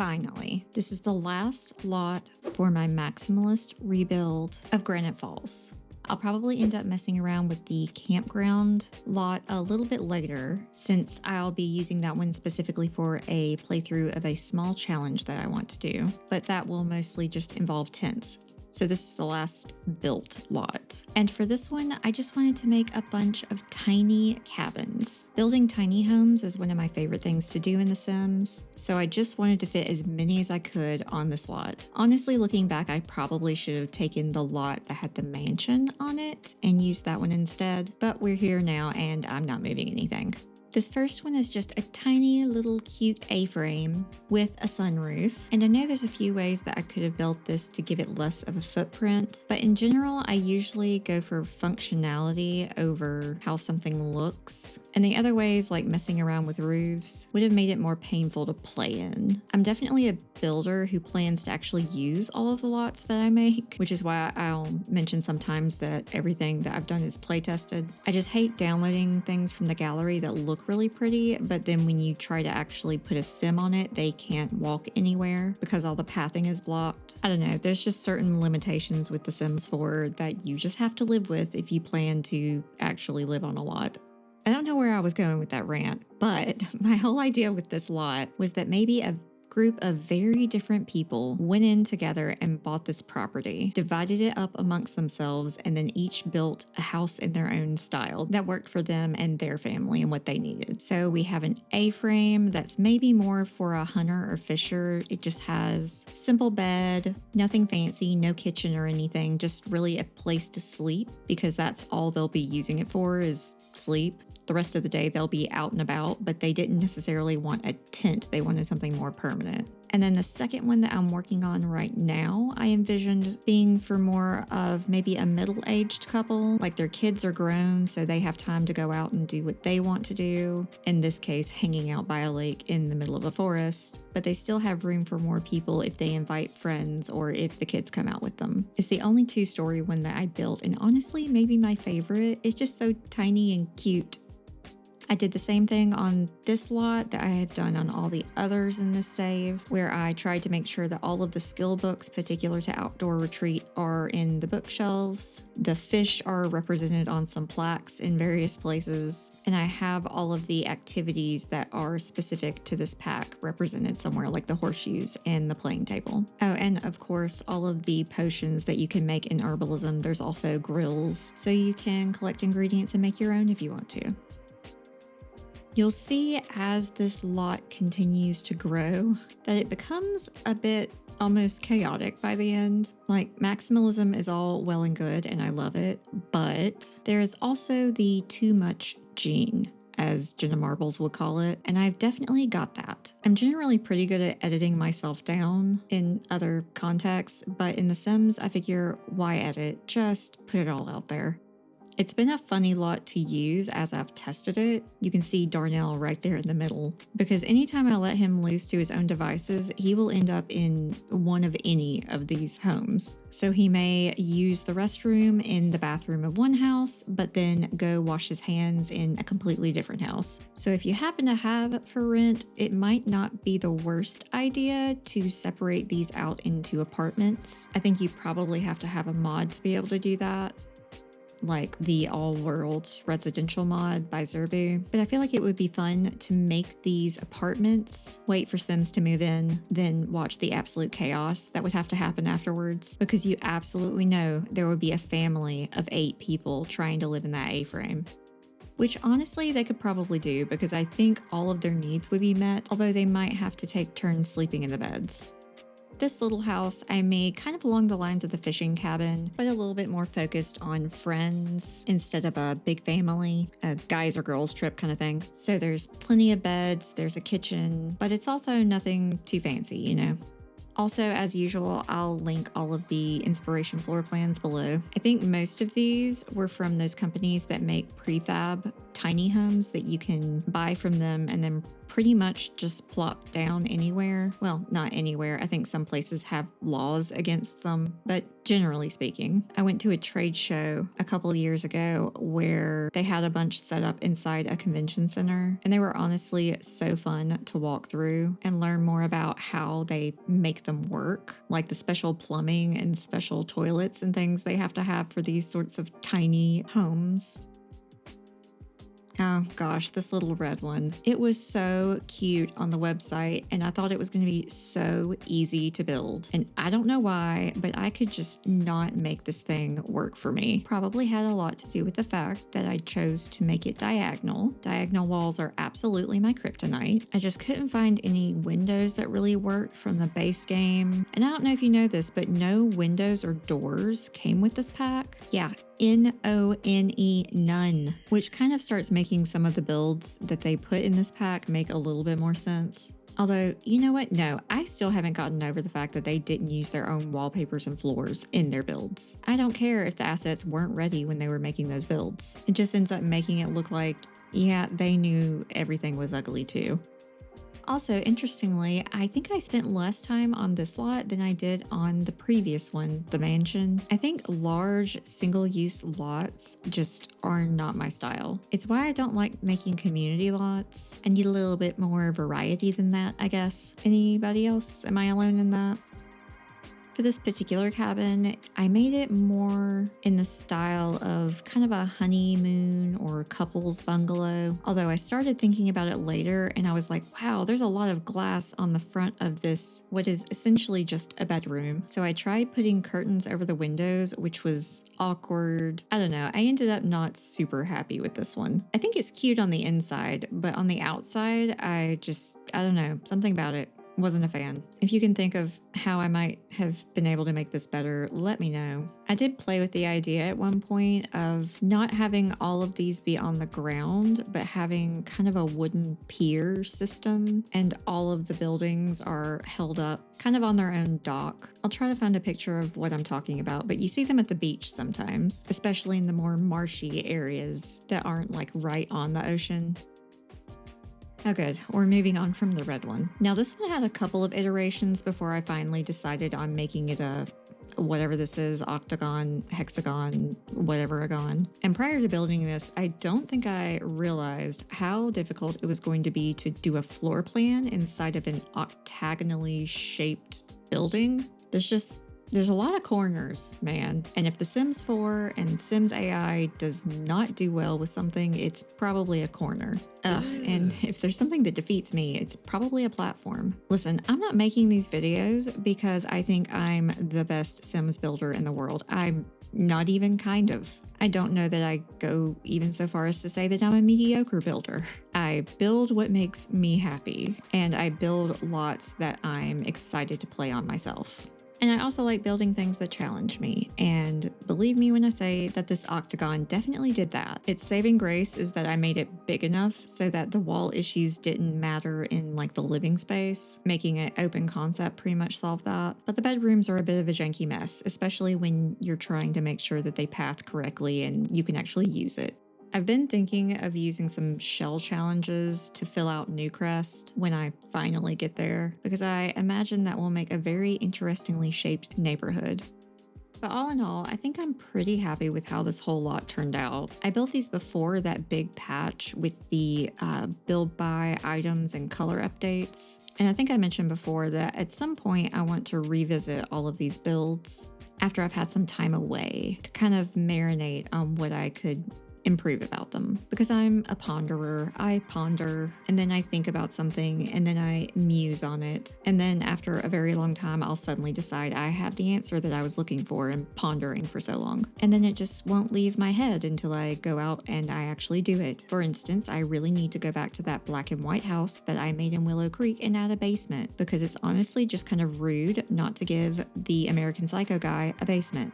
finally, this is the last lot for my Maximalist rebuild of Granite Falls. I'll probably end up messing around with the campground lot a little bit later, since I'll be using that one specifically for a playthrough of a small challenge that I want to do, but that will mostly just involve tents. So this is the last built lot. And for this one, I just wanted to make a bunch of tiny cabins. Building tiny homes is one of my favorite things to do in The Sims, so I just wanted to fit as many as I could on this lot. Honestly, looking back, I probably should have taken the lot that had the mansion on it and used that one instead, but we're here now and I'm not moving anything. This first one is just a tiny little cute A-frame with a sunroof. And I know there's a few ways that I could have built this to give it less of a footprint, but in general, I usually go for functionality over how something looks. And the other ways, like messing around with roofs, would have made it more painful to play in. I'm definitely a builder who plans to actually use all of the lots that I make, which is why I'll mention sometimes that everything that I've done is play tested. I just hate downloading things from the gallery that look really pretty, but then when you try to actually put a sim on it, they can't walk anywhere because all the pathing is blocked. I don't know, there's just certain limitations with The Sims 4 that you just have to live with if you plan to actually live on a lot. I don't know where I was going with that rant, but my whole idea with this lot was that maybe a group of very different people went in together and bought this property, divided it up amongst themselves, and then each built a house in their own style that worked for them and their family and what they needed. So we have an A-frame that's maybe more for a hunter or fisher. It just has simple bed, nothing fancy, no kitchen or anything, just really a place to sleep because that's all they'll be using it for is sleep. The rest of the day they'll be out and about, but they didn't necessarily want a tent. They wanted something more permanent. And then the second one that I'm working on right now, I envisioned being for more of maybe a middle-aged couple, like their kids are grown, so they have time to go out and do what they want to do. In this case, hanging out by a lake in the middle of a forest, but they still have room for more people if they invite friends or if the kids come out with them. It's the only two-story one that I built, and honestly, maybe my favorite. It's just so tiny and cute. I did the same thing on this lot that I had done on all the others in this save, where I tried to make sure that all of the skill books particular to Outdoor Retreat are in the bookshelves. The fish are represented on some plaques in various places, and I have all of the activities that are specific to this pack represented somewhere, like the horseshoes and the playing table. Oh, and of course, all of the potions that you can make in herbalism. There's also grills, so you can collect ingredients and make your own if you want to. You'll see as this lot continues to grow that it becomes a bit almost chaotic by the end. Like, maximalism is all well and good and I love it, but there is also the too much gene, as Jenna Marbles would call it, and I've definitely got that. I'm generally pretty good at editing myself down in other contexts, but in The Sims, I figure, why edit? Just put it all out there. It's been a funny lot to use as I've tested it. You can see Darnell right there in the middle, because anytime I let him loose to his own devices, he will end up in one of any of these homes. So he may use the restroom in the bathroom of one house, but then go wash his hands in a completely different house. So if you happen to have it for rent, it might not be the worst idea to separate these out into apartments. I think you probably have to have a mod to be able to do that, like the all-world residential mod by Zerbu. But I feel like it would be fun to make these apartments, wait for Sims to move in, then watch the absolute chaos that would have to happen afterwards, because you absolutely know there would be a family of 8 people trying to live in that A-frame. Which honestly they could probably do, because I think all of their needs would be met, although they might have to take turns sleeping in the beds. This little house I made kind of along the lines of the fishing cabin, but a little bit more focused on friends instead of a big family, a guys or girls trip kind of thing. So there's plenty of beds, there's a kitchen, but it's also nothing too fancy, you know. Also, as usual, I'll link all of the inspiration floor plans below. I think most of these were from those companies that make prefab tiny homes that you can buy from them and then pretty much just plop down anywhere. Well, not anywhere. I think some places have laws against them, but generally speaking. I went to a trade show a couple of years ago where they had a bunch set up inside a convention center, and they were honestly so fun to walk through and learn more about how they make them work, like the special plumbing and special toilets and things they have to have for these sorts of tiny homes. Oh gosh, this little red one. It was so cute on the website, and I thought it was going to be so easy to build. And I don't know why, but I could just not make this thing work for me. Probably had a lot to do with the fact that I chose to make it diagonal. Diagonal walls are absolutely my kryptonite. I just couldn't find any windows that really worked from the base game. And I don't know if you know this, but no windows or doors came with this pack. Yeah, N-O-N-E, none, which kind of starts making some of the builds that they put in this pack make a little bit more sense. Although, you know what? No, I still haven't gotten over the fact that they didn't use their own wallpapers and floors in their builds. I don't care if the assets weren't ready when they were making those builds. It just ends up making it look like, yeah, they knew everything was ugly too. Also, interestingly, I think I spent less time on this lot than I did on the previous one, the mansion. I think large single-use lots just are not my style. It's why I don't like making community lots. I need a little bit more variety than that, I guess. Anybody else? Am I alone in that? For this particular cabin, I made it more in the style of kind of a honeymoon or couples bungalow. Although I started thinking about it later and I was like, wow, there's a lot of glass on the front of this, what is essentially just a bedroom. So I tried putting curtains over the windows, which was awkward. I don't know. I ended up not super happy with this one. I think it's cute on the inside, but on the outside, I don't know, something about it. Wasn't a fan. If you can think of how I might have been able to make this better, let me know. I did play with the idea at one point of not having all of these be on the ground, but having kind of a wooden pier system, and all of the buildings are held up kind of on their own dock. I'll try to find a picture of what I'm talking about, but you see them at the beach sometimes, especially in the more marshy areas that aren't like right on the ocean. Oh good, we're moving on from the red one. Now this one had a couple of iterations before I finally decided on making it a whatever this is, octagon, hexagon, whatever-agon. And prior to building this, I don't think I realized how difficult it was going to be to do a floor plan inside of an octagonally shaped building. There's a lot of corners, man. And if The Sims 4 and Sims AI does not do well with something, it's probably a corner. And if there's something that defeats me, it's probably a platform. Listen, I'm not making these videos because I think I'm the best Sims builder in the world. I'm not even kind of. I don't know that I go even so far as to say that I'm a mediocre builder. I build what makes me happy, and I build lots that I'm excited to play on myself. And I also like building things that challenge me. And believe me when I say that this octagon definitely did that. Its saving grace is that I made it big enough so that the wall issues didn't matter in like the living space. Making it open concept pretty much solved that. But the bedrooms are a bit of a janky mess, especially when you're trying to make sure that they path correctly and you can actually use it. I've been thinking of using some shell challenges to fill out Newcrest when I finally get there, because I imagine that will make a very interestingly shaped neighborhood. But all in all, I think I'm pretty happy with how this whole lot turned out. I built these before that big patch with the build by items and color updates. And I think I mentioned before that at some point I want to revisit all of these builds after I've had some time away to kind of marinate on what I could improve about them, because I'm a ponderer. I ponder and then I think about something and then I muse on it. And then after a very long time, I'll suddenly decide I have the answer that I was looking for and pondering for so long. And then it just won't leave my head until I go out and I actually do it. For instance, I really need to go back to that black and white house that I made in Willow Creek and add a basement, because it's honestly just kind of rude not to give the American Psycho guy a basement.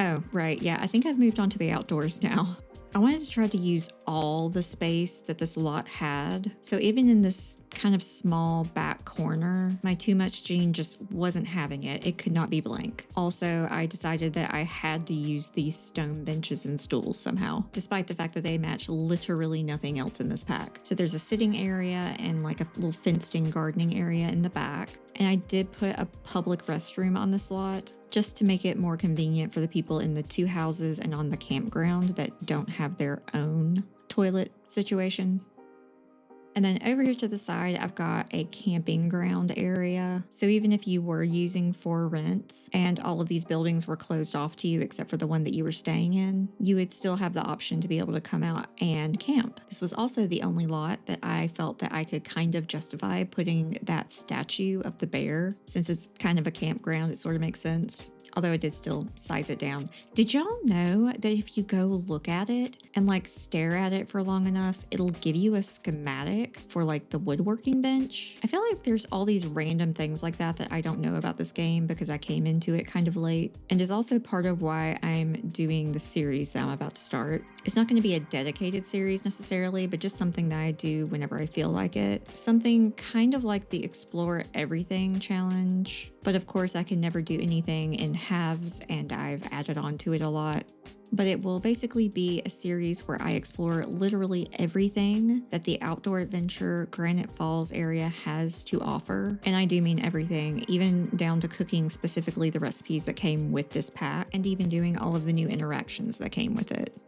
Oh, right. Yeah, I think I've moved on to the outdoors now. I wanted to try to use all the space that this lot had. So even in this kind of small back corner. My too much gene just wasn't having it. It could not be blank. Also, I decided that I had to use these stone benches and stools somehow, despite the fact that they match literally nothing else in this pack. So there's a sitting area and like a little fenced-in gardening area in the back. And I did put a public restroom on this lot just to make it more convenient for the people in the two houses and on the campground that don't have their own toilet situation. And then over here to the side, I've got a camping ground area. So even if you were using for rent and all of these buildings were closed off to you except for the one that you were staying in, you would still have the option to be able to come out and camp. This was also the only lot that I felt that I could kind of justify putting that statue of the bear. Since it's kind of a campground, it sort of makes sense. Although I did still size it down. Did y'all know that if you go look at it and like stare at it for long enough, it'll give you a schematic for like the woodworking bench? I feel like there's all these random things like that I don't know about this game because I came into it kind of late, and is also part of why I'm doing the series that I'm about to start. It's not going to be a dedicated series necessarily, but just something that I do whenever I feel like it. Something kind of like the Explore Everything challenge. But of course, I can never do anything in halves, and I've added on to it a lot. But it will basically be a series where I explore literally everything that the outdoor adventure Granite Falls area has to offer. And I do mean everything, even down to cooking specifically the recipes that came with this pack, and even doing all of the new interactions that came with it.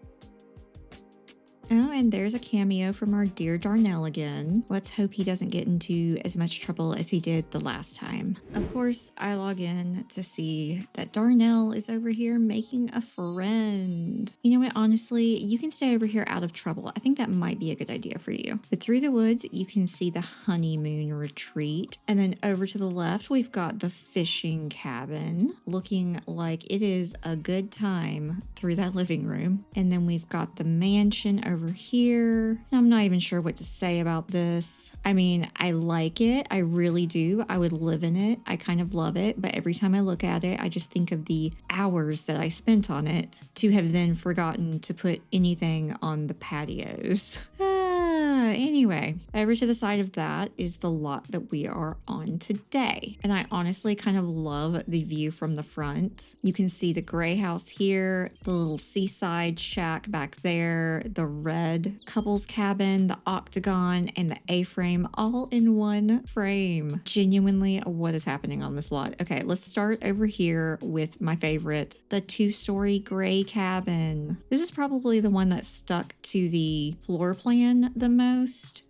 Oh, and there's a cameo from our dear Darnell again. Let's hope he doesn't get into as much trouble as he did the last time. Of course, I log in to see that Darnell is over here making a friend. You know what, honestly, you can stay over here out of trouble. I think that might be a good idea for you. But through the woods, you can see the honeymoon retreat. And then over to the left, we've got the fishing cabin, looking like it is a good time through that living room. And then we've got the mansion over here. I'm not even sure what to say about this. I mean, I like it. I really do. I would live in it. I kind of love it. But every time I look at it, I just think of the hours that I spent on it to have then forgotten to put anything on the patios. Anyway, over to the side of that is the lot that we are on today. And I honestly kind of love the view from the front. You can see the gray house here, the little seaside shack back there, the red couples cabin, the Octagon, and the AFrame all in one frame. Genuinely, what is happening on this lot? Okay, let's start over here with my favorite, the 2-story gray cabin. This is probably the one that stuck to the floor plan the most.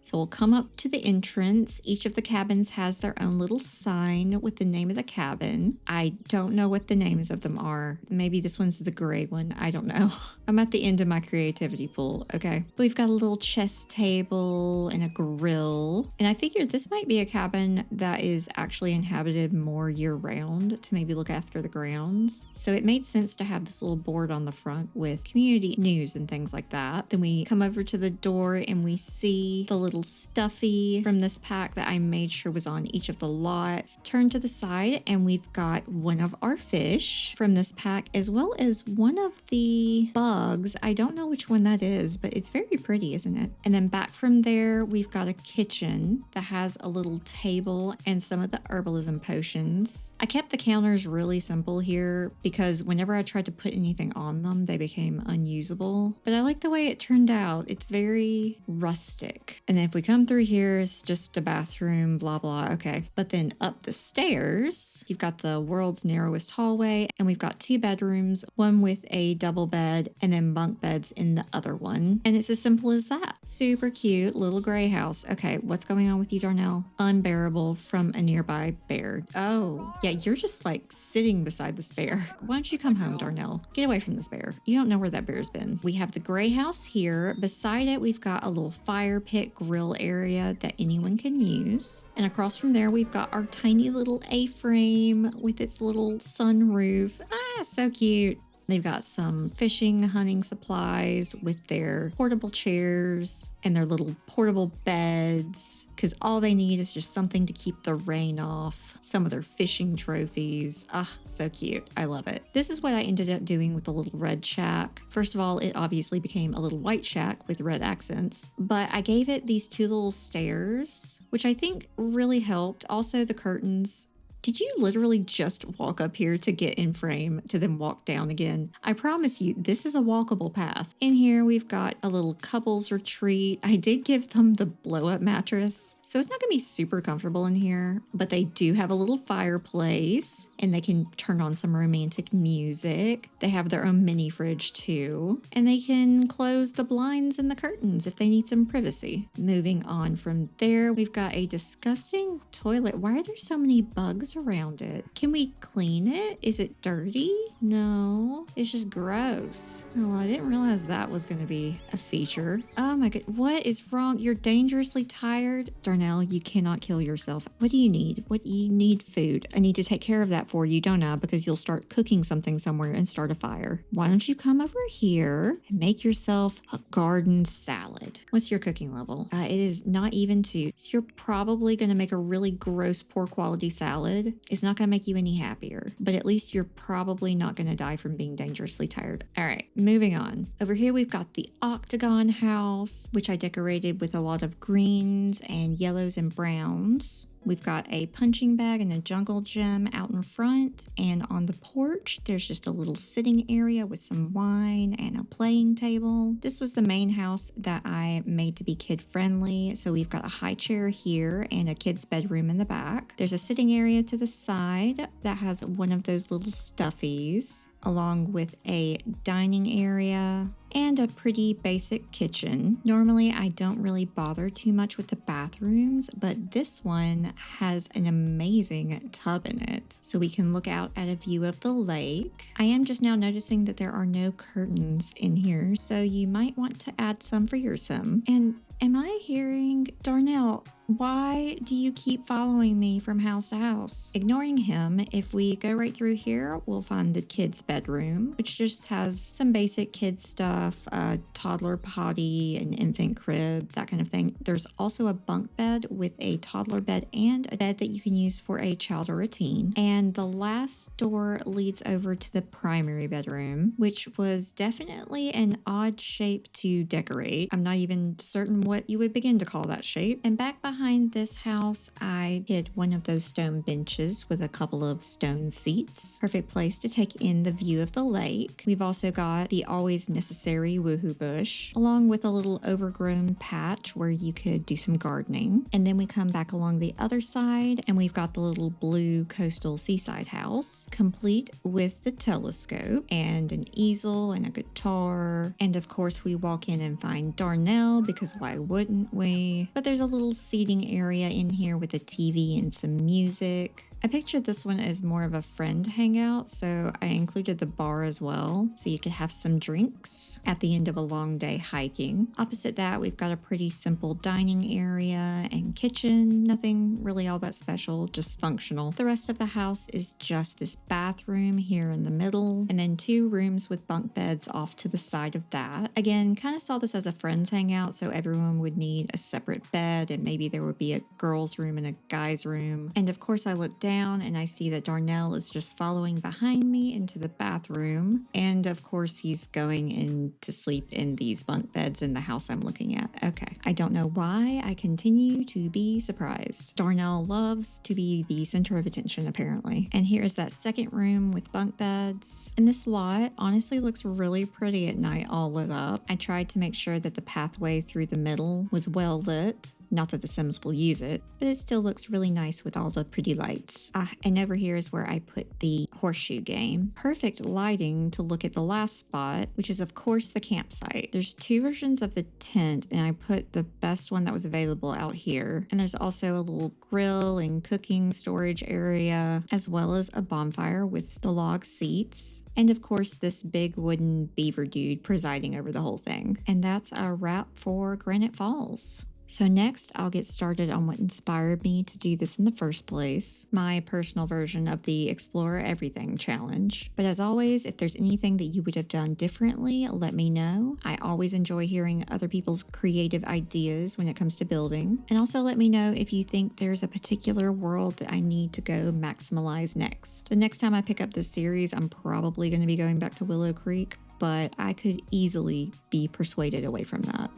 So we'll come up to the entrance. Each of the cabins has their own little sign with the name of the cabin. I don't know what the names of them are. Maybe this one's the gray one. I don't know. I'm at the end of my creativity pool, okay? We've got a little chess table and a grill. And I figured this might be a cabin that is actually inhabited more year-round to maybe look after the grounds. So it made sense to have this little board on the front with community news and things like that. Then we come over to the door and we see the little stuffy from this pack that I made sure was on each of the lots. Turn to the side and we've got one of our fish from this pack, as well as one of the bugs. I don't know which one that is, but it's very pretty, isn't it? And then back from there, we've got a kitchen that has a little table and some of the herbalism potions. I kept the counters really simple here because whenever I tried to put anything on them, they became unusable. But I like the way it turned out. It's very rustic. And then if we come through here, it's just a bathroom, blah, blah. Okay. But then up the stairs, you've got the world's narrowest hallway, and we've got 2 bedrooms, one with a double bed and then bunk beds in the other one. And it's as simple as that. Super cute little gray house. Okay. What's going on with you, Darnell? Unbearable from a nearby bear. Oh, yeah. You're just like sitting beside this bear. Why don't you come home, Darnell? Get away from this bear. You don't know where that bear's been. We have the gray house here. Beside it, we've got a little fire pit grill area that anyone can use. And across from there, we've got our tiny little AFrame with its little sunroof. Ah, so cute. They've got some fishing, hunting supplies with their portable chairs and their little portable beds, because all they need is just something to keep the rain off. Some of their fishing trophies. Ah, so cute. I love it. This is what I ended up doing with the little red shack. First of all, it obviously became a little white shack with red accents, but I gave it these two little stairs, which I think really helped. Also, the curtains. Did you literally just walk up here to get in frame to then walk down again? I promise you, this is a walkable path. In here, we've got a little couples retreat. I did give them the blow-up mattress, so it's not going to be super comfortable in here, but they do have a little fireplace and they can turn on some romantic music. They have their own mini fridge too, and they can close the blinds and the curtains if they need some privacy. Moving on from there, we've got a disgusting toilet. Why are there so many bugs around it? Can we clean it? Is it dirty? No, it's just gross. Oh, well, I didn't realize that was going to be a feature. Oh my god, what is wrong? You're dangerously tired? Darnell, you cannot kill yourself. What do you need? You need food. I need to take care of that for you, don't I? Because you'll start cooking something somewhere and start a fire. Why don't you come over here and make yourself a garden salad? What's your cooking level? It is not even 2. So you're probably going to make a really gross, poor quality salad. It's not going to make you any happier, but at least you're probably not going to die from being dangerously tired. All right, moving on. Over here, we've got the Octagon House, which I decorated with a lot of greens and yellows and browns. We've got a punching bag and a jungle gym out in front, and on the porch there's just a little sitting area with some wine and a playing table. This was the main house that I made to be kid friendly, so we've got a high chair here and a kid's bedroom in the back. There's a sitting area to the side that has one of those little stuffies, along with a dining area and a pretty basic kitchen. Normally, I don't really bother too much with the bathrooms, but this one has an amazing tub in it, so we can look out at a view of the lake. I am just now noticing that there are no curtains in here, so you might want to add some for your sim. And am I hearing Darnell? Why do you keep following me from house to house? Ignoring him, if we go right through here, we'll find the kids' bedroom, which just has some basic kid stuff, a toddler potty, an infant crib, that kind of thing. There's also a bunk bed with a toddler bed and a bed that you can use for a child or a teen. And the last door leads over to the primary bedroom, which was definitely an odd shape to decorate. I'm not even certain what you would begin to call that shape. And back behind this house, I hid one of those stone benches with a couple of stone seats. Perfect place to take in the view of the lake. We've also got the always necessary woohoo bush, along with a little overgrown patch where you could do some gardening. And then we come back along the other side and we've got the little blue coastal seaside house, complete with the telescope and an easel and a guitar. And of course we walk in and find Darnell, because why wouldn't we? But there's a little seating area in here with a TV and some music. I pictured this one as more of a friend hangout, so I included the bar as well, so you could have some drinks at the end of a long day hiking. Opposite that, we've got a pretty simple dining area and kitchen. Nothing really all that special, just functional. The rest of the house is just this bathroom here in the middle, and then 2 rooms with bunk beds off to the side of that. Again, kind of saw this as a friends hangout, so everyone would need a separate bed, and maybe there would be a girl's room and a guy's room. And of course, I looked down and I see that Darnell is just following behind me into the bathroom. And of course, he's going in to sleep in these bunk beds in the house I'm looking at. Okay. I don't know why I continue to be surprised. Darnell loves to be the center of attention, apparently. And here is that second room with bunk beds. And this lot honestly looks really pretty at night, all lit up. I tried to make sure that the pathway through the middle was well lit. Not that the Sims will use it, but it still looks really nice with all the pretty lights. And over here is where I put the horseshoe game. Perfect lighting to look at the last spot, which is of course the campsite. There's 2 versions of the tent, and I put the best one that was available out here. And there's also a little grill and cooking storage area, as well as a bonfire with the log seats. And of course, this big wooden beaver dude presiding over the whole thing. And that's a wrap for Granite Falls. So next, I'll get started on what inspired me to do this in the first place, my personal version of the Explore Everything challenge. But as always, if there's anything that you would have done differently, let me know. I always enjoy hearing other people's creative ideas when it comes to building. And also let me know if you think there's a particular world that I need to go maximalize next. The next time I pick up this series, I'm probably going to be going back to Willow Creek, but I could easily be persuaded away from that.